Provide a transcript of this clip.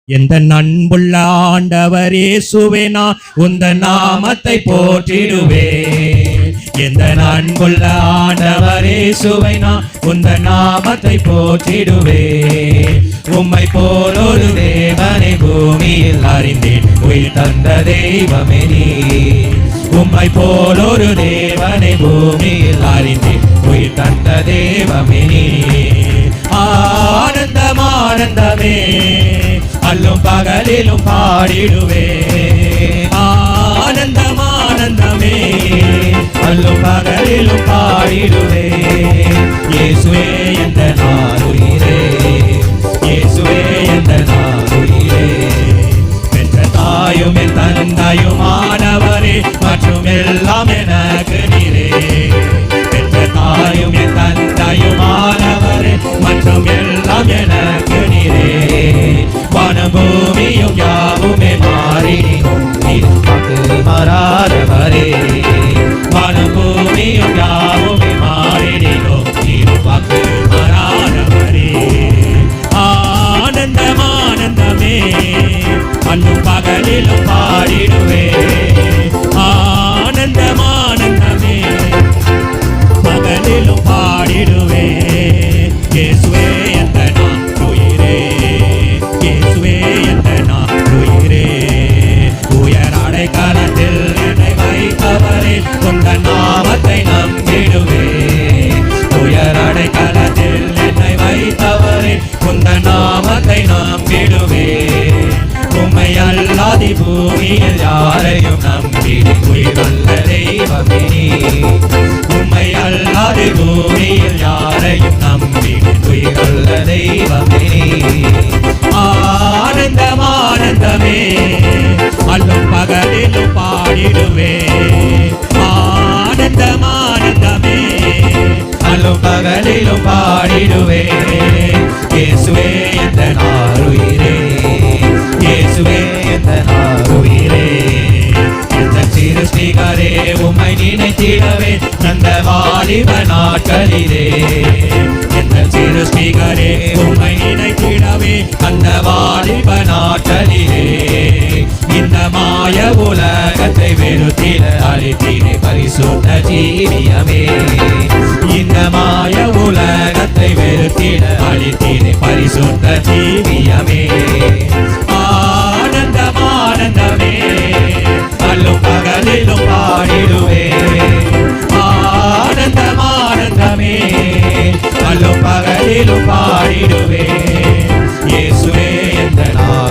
எந்த அன்புள்ள ஆண்டவர் இயேசுவே நான் உந்தன் நாமத்தை போற்றிடுவேன். எந்த அன்புள்ள ஆண்டவர் இயேசுவை நான் உந்தன் நாமத்தை போற்றிடுவேன். உம்மை போல் ஒரு தேவனை பூமியில் அறிந்தேன், உயிர் தந்த தெய்வமே நீ. உம்மை போல் ஒரு தேவனை பூமியில் அறிந்தேன், உயிர் தந்த தெய்வமே நீ. ஆனந்தம் ஆனந்தமே அல்லும் பகலிலும் பாடிடுவே. ஆனந்தம் ஆனந்தமே அல்லும் பகலிலும் பாடிடுவே. இயேசுவே என்ற நாளுயிரே, இயேசுவே என்ற நாளுயிரே. பெற்ற தாயும் என் தந்தையுமானவரே, மற்றும் எல்லாம் எனக்கு நீரே. பெற்ற தாயும் என் தந்தையுமானவரே, மற்றும் எல்லாம் எனக்கு நீரே. வானபூமியும் யாவுமே மாறினும் நீர் வாக்கு மாறாதவரே. வானபூமியும் யாவுமே மாறினும் நீர் வாக்கு மாறாதவரே. ஆனந்தம் ஆனந்தமே அல்லும் பகலிலும் பாடிடுவே. ஆனந்தம் ஆனந்தமே பகலிலும் பாடிடுவே. இயேசுவே என்ற நாளுயிரே, இயேசுவே என்ற நாளுயிரே. உயர் அடைக்கலத்தில் என்னை வைத்தவரே, உந்தன் நாமத்தை நம்பிடுவே. உயர் அடைக்கலத்தில் என்னை வைத்தவரே, உந்தன் நாமத்தை நம்பிடுவே. உம்மை அல்லாதி பூமியில் யாரையும் நம்பிடு உயிருள்ள தெய்வமே நீ. உம்மை அல்லாதி பூமியில் யாரையும் நம்பிடு உயிருள்ள தெய்வமே நீ. ஆனந்தம் ஆனந்தமே அல்லும் பகலிலும் பாடிடுவே. ஆனந்தம் ஆனந்தமே அல்லும் பகலிலும் பாடிடுவே. இயேசுவே என்ற நாளுயிரே, இயேசுவே என்ற நாளுயிரே. எந்த சிருஷ்டிகரே உம்மை நினைத்திடவே அந்த வாலிப நாட்களிலே. எந்த சிருஷ்டிகரே உம்மை நினைத்திடவே அந்த வாலிப நாட்களிலே. இந்த மாய உலகத்தை வெறுத்திட அளித்தீரே பரிசுத்த ஜீவியமே. இந்த மாய உலகத்தை வெறுத்திட அளித்தீரே பரிசுத்த ஜீவியமே.